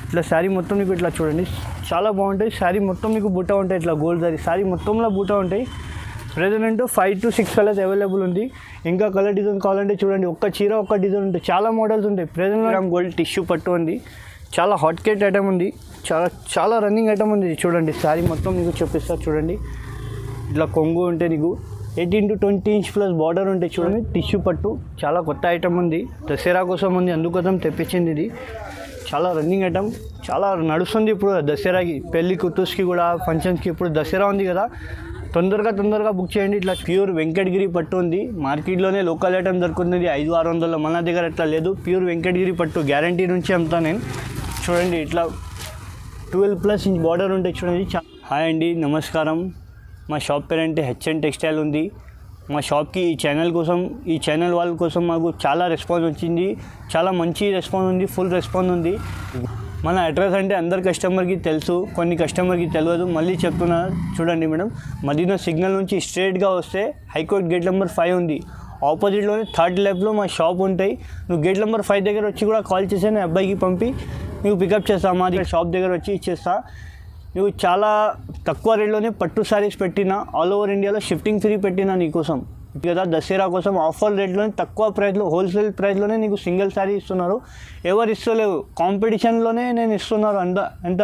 ఇట్లా శారీ మొత్తం మీకు ఇట్లా చూడండి చాలా బాగుంటాయి. శారీ మొత్తం మీకు బూటా ఉంటాయి, ఇట్లా గోల్డ్ జరీ శారీ మొత్తంలో బూటా ఉంటాయి. ప్రెజెంట్ 5 to 6 కలర్స్ అవైలబుల్ ఉంది. ఇంకా కలర్ డిజైన్ కావాలంటే చూడండి, ఒక్క చీర ఒక్క డిజైన్ ఉంటాయి, చాలా మోడల్స్ ఉంటాయి. ప్రెజెంట్ గోల్డ్ టిష్యూ పట్టు ఉంది, చాలా హాట్ కేట్ ఐటమ్ ఉంది, చాలా రన్నింగ్ ఐటమ్ ఉంది. చూడండి శారీ మొత్తం మీకు చూపిస్తా చూడండి. ఇట్లా కొంగు ఉంటే నీకు 18 to 20 inch ప్లస్ బార్డర్ ఉంటాయి. చూడండి టిష్యూ పట్టు చాలా కొత్త ఐటమ్ ఉంది, దసరా కోసం ఉంది, అందుకోసం తెప్పించింది. ఇది చాలా రన్నింగ్ ఐటమ్, చాలా నడుస్తుంది ఇప్పుడు దసరాకి, పెళ్ళి కుతుస్కి కూడా, ఫంక్షన్స్కి. ఇప్పుడు దసరా ఉంది కదా, తొందరగా బుక్ చేయండి. ఇట్లా ప్యూర్ వెంకటగిరి పట్టు ఉంది, మార్కెట్లోనే లోకల్ ఐటమ్ దొరుకుతుంది 500-600. మన దగ్గర అట్లా లేదు, ప్యూర్ వెంకటగిరి పట్టు గ్యారంటీ నుంచి అమ్ముతా నేను. చూడండి ఇట్లా 12+ inch బార్డర్ ఉంటాయి. చూడండి. హాయ్ అండి, నమస్కారం. మా షాప్ పేరంటే హెచ్ఎన్ టెక్స్టైల్ ఉంది. మా షాప్కి ఈ ఛానల్ వాళ్ళ కోసం మాకు చాలా రెస్పాన్స్ వచ్చింది, చాలా మంచి రెస్పాన్స్ ఉంది, ఫుల్ రెస్పాన్స్ ఉంది. మన అడ్రస్ అంటే అందరు కస్టమర్కి తెలుసు, కొన్ని కస్టమర్కి తెలియదు, మళ్ళీ చెప్తున్నా చూడండి మేడం. మదీనా సిగ్నల్ నుంచి స్ట్రైట్గా వస్తే హైకోర్ట్ గేట్ నెంబర్ 5 ఉంది, ఆపోజిట్లోనే 3rd లెఫ్ట్లో మా షాప్ ఉంటాయి. నువ్వు గేట్ నెంబర్ 5 దగ్గర వచ్చి కూడా కాల్ చేసి నేను అబ్బాయికి పంపి నువ్వు పికప్ చేస్తా, మా దగ్గర షాప్ దగ్గర వచ్చి ఇచ్చేస్తా. నువ్వు చాలా తక్కువ రేట్లోనే పట్టు శారీస్ పెట్టినా, ఆల్ ఓవర్ ఇండియాలో షిఫ్టింగ్ ఫ్రీ పెట్టినా నీకోసం కదా. దసరా కోసం ఆఫర్ రేట్లోనే తక్కువ ప్రైస్లో, హోల్సేల్ ప్రైస్లోనే నీకు సింగిల్ శారీ ఇస్తున్నారు, ఎవరు ఇస్తలేవు. కాంపిటీషన్లోనే నేను ఇస్తున్నారు, అంత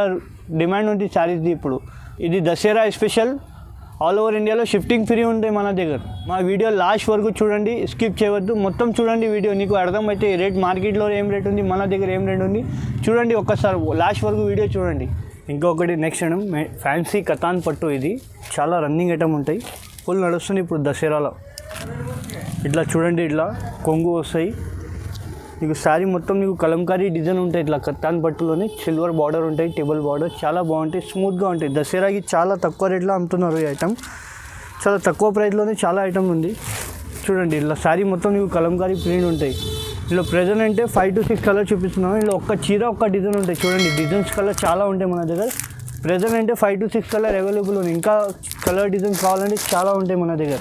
డిమాండ్ ఉంది శారీస్ది ఇప్పుడు. ఇది దసరా స్పెషల్, ఆల్ ఓవర్ ఇండియాలో షిఫ్టింగ్ ఫ్రీ ఉంటాయి మన దగ్గర. మా వీడియో లాస్ట్ వరకు చూడండి, స్కిప్ చేయవద్దు, మొత్తం చూడండి వీడియో, నీకు అర్థమైతే రేట్ మార్కెట్లో ఏం రేట్ ఉంది, మన దగ్గర ఏం రేట్ ఉంది చూడండి. ఒక్కసారి లాస్ట్ వరకు వీడియో చూడండి. ఇంకొకటి నెక్స్ట్ ఐటమ్ ఫ్యాన్సీ కతాన్ పట్టు, ఇది చాలా రన్నింగ్ ఐటమ్ ఉంటాయి, ఫుల్ నడుస్తుంది ఇప్పుడు దసరాలో. ఇట్లా చూడండి, ఇట్లా కొంగు వస్తాయి నీకు, శారీ మొత్తం నీకు కలంకారీ డిజైన్ ఉంటాయి. ఇట్లా కతాన్ పట్టులోనే సిల్వర్ బార్డర్ ఉంటాయి, టేబుల్ బార్డర్, చాలా బాగుంటాయి, స్మూత్గా ఉంటాయి. దసరాకి చాలా తక్కువ రేట్లో అమ్ముతున్నారు ఈ ఐటమ్, చాలా తక్కువ ప్రైస్లోనే చాలా ఐటమ్ ఉంది. చూడండి ఇట్లా శారీ మొత్తం నీకు కలంకారీ ప్రింట్ ఉంటాయి. ఇలా ప్రెజెంట్ అంటే 5 to 6 కలర్ చూపిస్తున్నాను. ఇలా ఒక్క చీర ఒక్క డిజైన్ ఉంటాయి. చూడండి డిజైన్స్ కలర్ చాలా ఉంటాయి మన దగ్గర. ప్రెజెంట్ అంటే 5 to 6 కలర్ అవైలబుల్ ఉంది, ఇంకా కలర్ డిజైన్ కావాలంటే చాలా ఉంటాయి మన దగ్గర.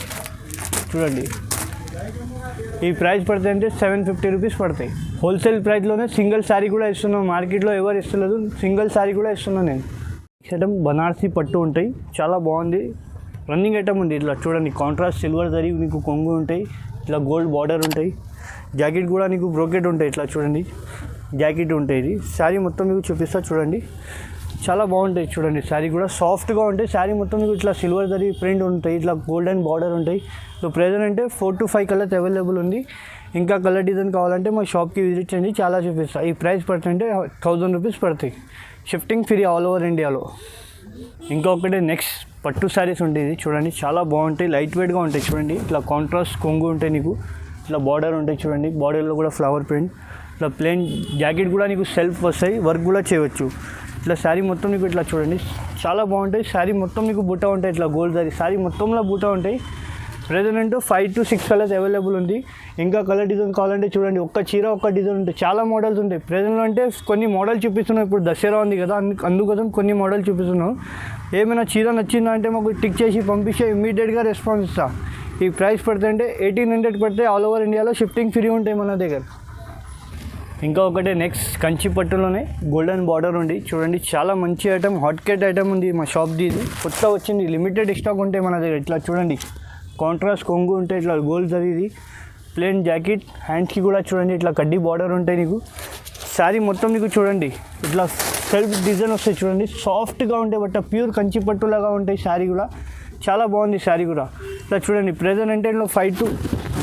చూడండి ఈ ప్రైస్ పడితే అంటే 750 రూపీస్ పడతాయి. హోల్సేల్ ప్రైస్లోనే సింగిల్ శారీ కూడా ఇస్తున్నాను, మార్కెట్లో ఎవరు ఇస్తలేదు, సింగిల్ శారీ కూడా ఇస్తున్నాను నేను. ఐటమ్ బనారసీ పట్టు ఉంటాయి, చాలా బాగుంది, రన్నింగ్ ఐటమ్ ఉంది. ఇట్లా చూడండి కాంట్రాస్ట్ సిల్వర్ జరీ నీకు కొంగు ఉంటాయి, ఇట్లా గోల్డ్ బార్డర్ ఉంటాయి. జాకెట్ కూడా నీకు బ్రోకెట్ ఉంటాయి, ఇట్లా చూడండి జాకెట్ ఉంటాయి. ఇది శారీ మొత్తం మీకు చూపిస్తా చూడండి, చాలా బాగుంటాయి. చూడండి శారీ కూడా సాఫ్ట్గా ఉంటాయి, శారీ మొత్తం మీకు ఇట్లా సిల్వర్ జరీ ప్రింట్ ఉంటాయి, ఇట్లా గోల్డెన్ బార్డర్ ఉంటాయి. సో ప్రెజెంట్ అంటే 4 to 5 కలర్స్ అవైలబుల్ ఉంది. ఇంకా కలర్ డిజైన్ కావాలంటే మా షాప్కి విజిట్ చేయండి, చాలా చూపిస్తా. ఈ ప్రైస్ పడుతుంటే 1000 రూపీస్ పడతాయి, షిఫ్టింగ్ ఫ్రీ ఆల్ ఓవర్ ఇండియాలో. ఇంకొకటి నెక్స్ట్ పట్టు శారీస్ ఉంటాయి, ఇది చూడండి చాలా బాగుంటాయి, లైట్ వెయిట్గా ఉంటాయి. చూడండి ఇట్లా కాంట్రాస్ట్ కొంగు ఉంటాయి నీకు, ఇట్లా బార్డర్ ఉంటాయి. చూడండి బార్డర్లో కూడా ఫ్లవర్ ప్రింట్, ఇట్లా ప్లెయిన్ జాకెట్ కూడా నీకు సెల్ఫ్ వస్తాయి, వర్క్ కూడా చేయవచ్చు. ఇట్లా శారీ మొత్తం నీకు ఇట్లా చూడండి చాలా బాగుంటాయి. శారీ మొత్తం నీకు బూటా ఉంటాయి, ఇట్లా గోల్డ్ జరీ శారీ మొత్తంలో బూటా ఉంటాయి. ప్రెజెంట్ 5 to 6 కలర్స్ అవైలబుల్ ఉంది. ఇంకా కలర్ డిజైన్ కావాలంటే చూడండి, ఒక్క చీర ఒక్క డిజైన్ ఉంటాయి, చాలా మోడల్స్ ఉంటాయి. ప్రెజెంట్లో అంటే కొన్ని మోడల్ చూపిస్తున్నాం, ఇప్పుడు దసరా ఉంది కదా, అందుకోసం కొన్ని మోడల్ చూపిస్తున్నాం. ఏమైనా చీర నచ్చిందా అంటే మాకు టిక్ చేసి పంపిస్తే ఇమ్మీడియట్గా రెస్పాన్స్ ఇస్తా. ఈ ప్రైస్ పడితే అంటే 1800 పడితే ఆల్ ఓవర్ ఇండియాలో షిఫ్టింగ్ ఫ్రీ ఉంటాయి మన దగ్గర. ఇంకా ఒకటి నెక్స్ట్ కంచి పట్టులోనే గోల్డెన్ బార్డర్ ఉంది. చూడండి చాలా మంచి ఐటమ్, హాట్ కేట్ ఐటమ్ ఉంది మా షాప్ది, ఇది కొత్త వచ్చింది, లిమిటెడ్ స్టాక్ ఉంటాయి మన దగ్గర. ఇట్లా చూడండి కాంట్రాస్ట్ కొంగు ఉంటాయి, ఇట్లా గోల్డ్ జరీది ప్లెయిన్ జాకెట్, హ్యాండ్స్కి కూడా చూడండి ఇట్లా కడ్డీ బార్డర్ ఉంటాయి నీకు. శారీ మొత్తం నీకు చూడండి ఇట్లా సెల్ఫ్ డిజైన్ వస్తాయి. చూడండి సాఫ్ట్గా ఉంటాయి, బట్ ప్యూర్ కంచి పట్టులాగా ఉంటాయి. శారీ కూడా చాలా బాగుంది, శారీ కూడా ఇట్లా చూడండి. ప్రెజెంట్ అంటే 5 to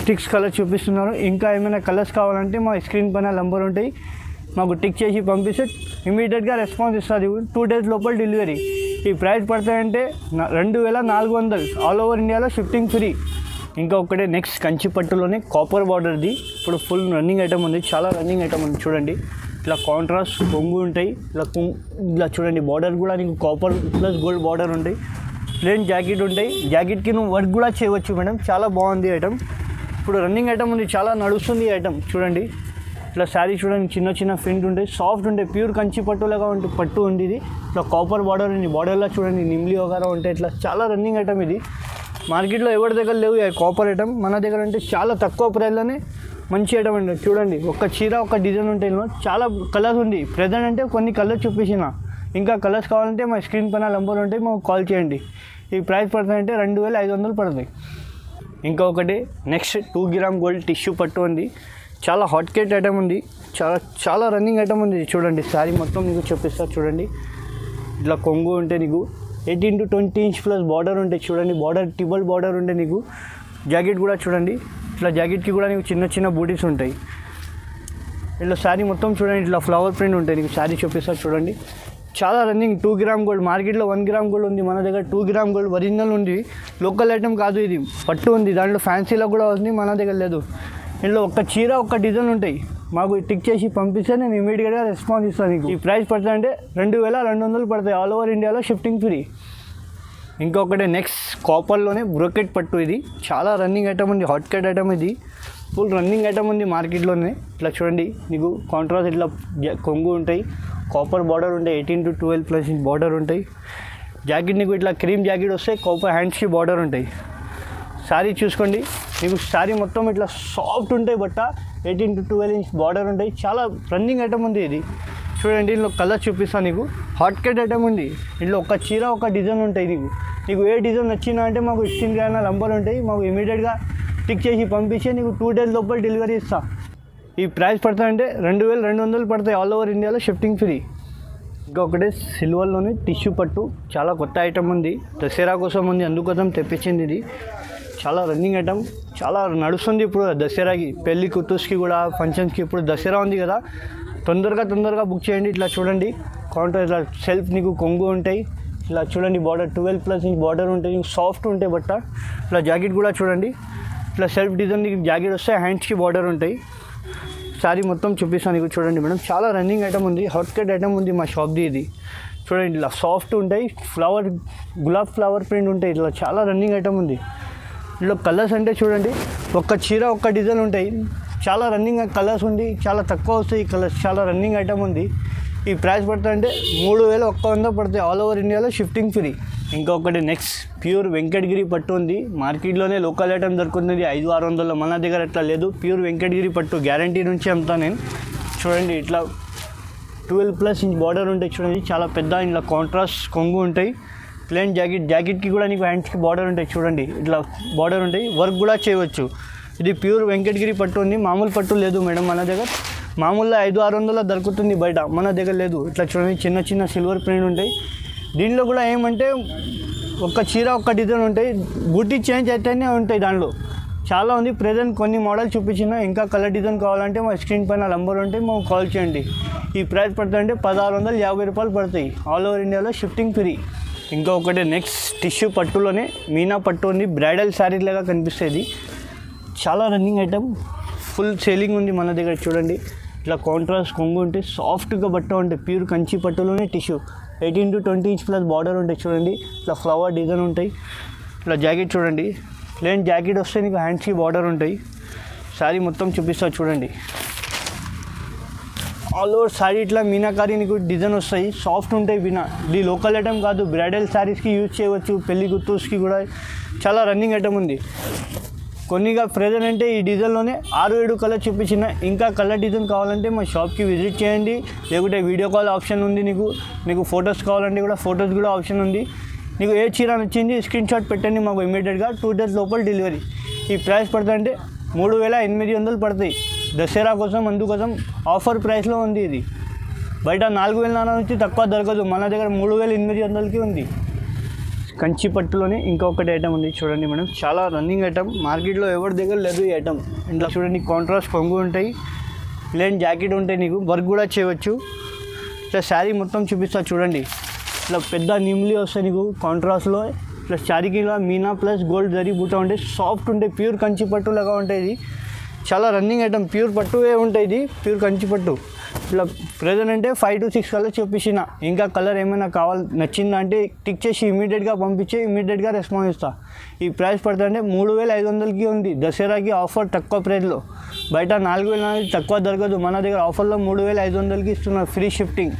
6 కలర్స్ చూపిస్తున్నారు. ఇంకా ఏమైనా కలర్స్ కావాలంటే మా స్క్రీన్ పైన నంబర్ ఉంటాయి, మాకు టిక్ చేసి పంపిస్తే ఇమీడియట్గా రెస్పాన్స్ ఇస్తుంది. 2 days లోపల డెలివరీ. ఈ ప్రైస్ పడతాయంటే 2400 ఆల్ ఓవర్ ఇండియాలో షిఫ్టింగ్ ఫ్రీ. ఇంకా ఒకటే నెక్స్ట్ కంచి పట్టులోనే కాపర్ బార్డర్ది ఇప్పుడు ఫుల్ రన్నింగ్ ఐటమ్ ఉంది, చాలా రన్నింగ్ ఐటమ్ ఉంది. చూడండి ఇట్లా కాంట్రాస్ట్ కొంగు ఉంటాయి, ఇలా చూడండి బార్డర్ కూడా నీకు కాపర్ ప్లస్ గోల్డ్ బార్డర్ ఉంటాయి. ప్లెయిన్ జాకెట్ ఉంటాయి, జాకెట్కి నువ్వు వర్క్ కూడా చేయవచ్చు మేడం, చాలా బాగుంది ఐటమ్. ఇప్పుడు రన్నింగ్ ఐటమ్ ఉంది, చాలా నడుస్తుంది ఈ ఐటమ్. చూడండి ఇట్లా శారీ చూడండి, చిన్న చిన్న ప్రింట్ ఉంటాయి, సాఫ్ట్ ఉంటాయి, ప్యూర్ కంచి పట్టులాగా ఉంటుంది, పట్టు ఉంది. ఇది ఇట్లా కాపర్ బార్డర్ ఉంది, బార్డర్లో చూడండి నిమ్లి వగేరా ఉంటాయి. ఇట్లా చాలా రన్నింగ్ ఐటమ్ ఇది, మార్కెట్లో ఎవరి దగ్గర లేవు ఈ కాపర్ ఐటమ్. మన దగ్గర అంటే చాలా తక్కువ ప్రైస్లోనే మంచి ఐటమ్ అండి. చూడండి ఒక్క చీర ఒక డిజైన్ ఉంటాయి, చాలా కలర్స్ ఉంది. ప్రజెంట్ అంటే కొన్ని కలర్స్ చూపించిన, ఇంకా కలర్స్ కావాలంటే మా స్క్రీన్ పైన నంబర్ ఉంటాయి, మాకు కాల్ చేయండి. ఈ ప్రైస్ పడుతుందంటే 2500 పడుతుంది. ఇంకా ఒకటి నెక్స్ట్ 2 గ్రామ్ గోల్డ్ టిష్యూ పట్టు ఉంది. చాలా హాట్ కేట్ ఐటమ్ ఉంది, చాలా రన్నింగ్ ఐటమ్ ఉంది. చూడండి శారీ మొత్తం నీకు చూపిస్తా. చూడండి ఇట్లా కొంగు ఉంటే నీకు 18 to 20 ఇంచ్ ప్లస్ బార్డర్ ఉంటాయి. చూడండి బార్డర్ టిబల్ బార్డర్ ఉంటే నీకు జాకెట్ కూడా చూడండి, ఇట్లా జాకెట్కి కూడా నీకు చిన్న చిన్న బూటీస్ ఉంటాయి. ఇట్లా శారీ మొత్తం చూడండి, ఇట్లా ఫ్లవర్ ప్రింట్ ఉంటాయి. నీకు శారీ చూపిస్తా చూడండి. చాలా రన్నింగ్ 2 గ్రామ్ గోల్డ్. మార్కెట్లో 1 గ్రామ్ గోల్డ్ ఉంది, మన దగ్గర 2 గ్రామ్ గోల్డ్ ఒరిజినల్ ఉంది. లోకల్ ఐటమ్ కాదు, ఇది పట్టు ఉంది. దాంట్లో ఫ్యాన్సీలో కూడా ఉంది, మన దగ్గర లేదు. ఇందులో ఒక్క చీర ఒక్క డిజైన్ ఉంటాయి. మాకు టిక్ చేసి పంపిస్తే నేను ఇమీడియట్గా రెస్పాన్స్ ఇస్తాను. నీకు ఈ ప్రైస్ పడుతుందంటే 2200 పడతాయి. ఆల్ ఓవర్ ఇండియాలో షిఫ్టింగ్ ఫ్రీ. ఇంకొకటి నెక్స్ట్ కాపర్లోనే బ్రోకెట్ పట్టు. ఇది చాలా రన్నింగ్ ఐటమ్ ఉంది, హాట్ కేట్ ఐటమ్. ఇది ఫుల్ రన్నింగ్ ఐటమ్ ఉంది మార్కెట్లోనే. ఇట్లా చూడండి నీకు కాంట్రాస్ట్ ఇట్లా కొంగు ఉంటాయి, కాపర్ బార్డర్ ఉంటాయి, 18 to 12 ప్లస్ ఇంచ్ బార్డర్ ఉంటాయి. జాకెట్ నీకు ఇట్లా క్రీమ్ జాకెట్ వస్తాయి, కాపర్ హ్యాండ్స్కి బార్డర్ ఉంటాయి. శారీ చూసుకోండి, మీకు శారీ మొత్తం ఇట్లా సాఫ్ట్ ఉంటాయి. బట్ట 18 to 12 ఇంచ్ బార్డర్ ఉంటాయి. చాలా రన్నింగ్ ఐటమ్ ఉంది ఇది. చూడండి ఇందులో కలర్ చూపిస్తాను నీకు. హాట్ కేట్ ఐటమ్ ఉంది. ఇందులో ఒక చీర ఒక డిజైన్ ఉంటాయి. నీకు ఏ డిజైన్ నచ్చినా అంటే మాకు స్క్రీన్ పైన నంబర్ ఉంటాయి, మాకు ఇమీడియట్గా టిక్ చేసి పంపించి నీకు 2 days లోపల డెలివరీ ఇస్తా. ఈ ప్రైస్ పడుతుందంటే 2200 పడతాయి. ఆల్ ఓవర్ ఇండియాలో షిఫ్టింగ్ ఫ్రీ. ఇంకొకటి సిల్వర్లోని టిష్యూ పట్టు. చాలా కొత్త ఐటమ్ ఉంది, దసరా కోసం ఉంది, అందుకోసం తెప్పించింది. ఇది చాలా రన్నింగ్ ఐటమ్, చాలా నడుస్తుంది ఇప్పుడు దసరాకి, పెళ్ళి కుర్తూస్కి కూడా, ఫంక్షన్స్కి. ఇప్పుడు దసరా ఉంది కదా, తొందరగా బుక్ చేయండి. ఇట్లా చూడండి కౌంటర్, ఇట్లా సెల్ఫ్ నీకు కొంగు ఉంటాయి. ఇలా చూడండి బార్డర్ 12 ప్లస్ ఇంచ్ బార్డర్ ఉంటాయి, నీకు సాఫ్ట్ ఉంటాయి బట్ట. ఇట్లా జాకెట్ కూడా చూడండి, ఇట్లా సెల్ఫ్ డిజైన్ నీకు జాకెట్ వస్తాయి, హ్యాండ్స్కి బార్డర్ ఉంటాయి. శారీ మొత్తం చూపిస్తాను నీకు. చూడండి మేడం, చాలా రన్నింగ్ ఐటమ్ ఉంది, హాట్ కేట్ ఐటమ్ ఉంది మా షాప్ది. ఇది చూడండి ఇలా సాఫ్ట్ ఉంటాయి, గులాబ్ ఫ్లవర్ ప్రింట్ ఉంటాయి. ఇట్లా చాలా రన్నింగ్ ఐటమ్ ఉంది. ఇందులో కలర్స్ అంటే చూడండి, ఒక్క చీర ఒక్క డిజైన్ ఉంటాయి. చాలా రన్నింగ్ కలర్స్ ఉంది, చాలా తక్కువ వస్తాయి ఈ కలర్స్. చాలా రన్నింగ్ ఐటమ్ ఉంది. ఈ ప్రైస్ పడుతుందంటే 3100 పడతాయి. ఆల్ ఓవర్ ఇండియాలో షిఫ్టింగ్ ఫ్రీ. ఇంకొకటి నెక్స్ట్ ప్యూర్ వెంకటగిరి పట్టు ఉంది. మార్కెట్లోనే లోకల్ ఐటమ్ దొరుకుతుంది 500-600. మన దగ్గర అట్లా లేదు. ప్యూర్ వెంకటగిరి పట్టు గ్యారంటీ నుంచి అమ్ముతా నేను. చూడండి ఇట్లా 12 ప్లస్ ఇంచ్ బార్డర్ ఉంటాయి. చూడండి చాలా పెద్ద, ఇట్లా కాంట్రాస్ట్ కొంగు ఉంటాయి. ప్లెయిన్ జాకెట్కి కూడా నీకు హ్యాండ్స్కి బార్డర్ ఉంటాయి. చూడండి ఇట్లా బార్డర్ ఉంటాయి, వర్క్ కూడా చేయవచ్చు. ఇది ప్యూర్ వెంకటగిరి పట్టు ఉంది. మామూలు పట్టు లేదు మేడం మన దగ్గర. మామూలుగా 500-600 దొరుకుతుంది బయట, మన దగ్గర లేదు. ఇట్లా చూడండి చిన్న చిన్న సిల్వర్ ప్రింట్ ఉంటాయి. దీనిలో కూడా ఏమంటే ఒక్క చీర ఒక్క డిజైన్ ఉంటాయి, బూటీ చేంజ్ అయితేనే ఉంటాయి. దానిలో చాలా ఉంది. ప్రెజెంట్ కొన్ని మోడల్ చూపించిన, ఇంకా కలర్ డిజైన్ కావాలంటే మా స్క్రీన్ పైన నంబర్ ఉంటే మాకు కాల్ చేయండి. ఈ ప్రైస్ పడుతుందంటే 1650 పడతాయి. ఆల్ ఓవర్ ఇండియాలో షిఫ్టింగ్ ఫ్రీ. ఇంకా ఒకటి నెక్స్ట్ టిష్యూ పట్టులోనే మీనా పట్టు ఉంది. బ్రైడల్ శారీ లాగా కనిపిస్తుంది. చాలా రన్నింగ్ ఐటమ్, ఫుల్ సేలింగ్ ఉంది మన దగ్గర. చూడండి ఇట్లా కాంట్రాస్ట్ కొంగు ఉంటే సాఫ్ట్గా బట్ట ఉంటాయి. ప్యూర్ కంచి పట్టులోనే tissue 18 to 20 inch plus border ఉంటాయి. చూడండి ఇట్లా ఫ్లవర్ డిజైన్ ఉంటాయి. ఇట్లా జాకెట్ చూడండి, ప్లెయిన్ జాకెట్ వస్తే నీకు హ్యాండ్స్కి బార్డర్ ఉంటాయి. శారీ మొత్తం చూపిస్తా చూడండి. ఆల్ ఓవర్ శారీ ఇట్లా మీనాకారి నీకు డిజైన్ వస్తాయి, సాఫ్ట్ ఉంటాయి. ఇది లోకల్ ఐటమ్ కాదు, బ్రైడల్ శారీస్కి యూజ్ చేయవచ్చు, పెళ్లి గుర్తూస్కి కూడా. చాలా రన్నింగ్ ఐటమ్ ఉంది. కొన్నిగా ప్రెజెంట్ అంటే ఈ డిజైన్లోనే 6-7 కలర్ చూపించిన. ఇంకా కలర్ డిజైన్ కావాలంటే మా షాప్కి విజిట్ చేయండి, లేకుంటే వీడియో కాల్ ఆప్షన్ ఉంది. నీకు ఫొటోస్ కావాలంటే కూడా ఫొటోస్ కూడా ఆప్షన్ ఉంది. నీకు ఏ చీర నచ్చింది స్క్రీన్ షాట్ పెట్టండి, మాకు ఇమీడియట్గా 2 days లోపల డెలివరీ. ఈ ప్రైస్ పడుతుందంటే 3800 పడతాయి. దసరా కోసం, అందుకోసం ఆఫర్ ప్రైస్లో ఉంది. ఇది బయట 4000 నుంచి తక్కువ దొరకదు, మన దగ్గర 3800కి ఉంది. కంచి పట్టులోనే ఇంకొకటి ఐటమ్ ఉంది. చూడండి మేడం, చాలా రన్నింగ్ ఐటమ్, మార్కెట్లో ఎవరి దగ్గర లేదు ఈ ఐటమ్. ఇంట్లో చూడండి కాంట్రాస్ట్ కొంగు ఉంటాయి, ప్లెయిన్ జాకెట్ ఉంటాయి, నీకు వర్క్ కూడా చేయవచ్చు. ఇట్లా శారీ మొత్తం చూపిస్తా చూడండి. ఇట్లా పెద్ద నిమ్లీ వస్తాయి నీకు కాంట్రాస్ట్లో. ప్లస్ శారీకి ఇలా మీనా ప్లస్ గోల్డ్ జరీ బూట ఉంటాయి, సాఫ్ట్ ఉంటాయి, ప్యూర్ కంచి పట్టు లాగా ఉంటాయి. ఇది చాలా రన్నింగ్ ఐటమ్, ప్యూర్ పట్టువే ఉంటాయి. ఇది ప్యూర్ కంచి పట్టు. ఇట్లా ప్రెజెంట్ అంటే 5 to 6 కలర్స్ చూపించిన. ఇంకా కలర్ ఏమైనా నచ్చిందా అంటే టిక్ చేసి ఇమీడియట్గా పంపించి ఇమీడియట్గా రెస్పాన్స్ ఇస్తా. ఈ ప్రైస్ పడుతుందంటే 3500కి ఉంది. దసరాకి ఆఫర్ తక్కువ ప్రైస్లో. బయట 4000 తక్కువ దొరకదు, మన దగ్గర ఆఫర్లో 3500కి ఇస్తున్నారు, ఫ్రీ షిఫ్టింగ్.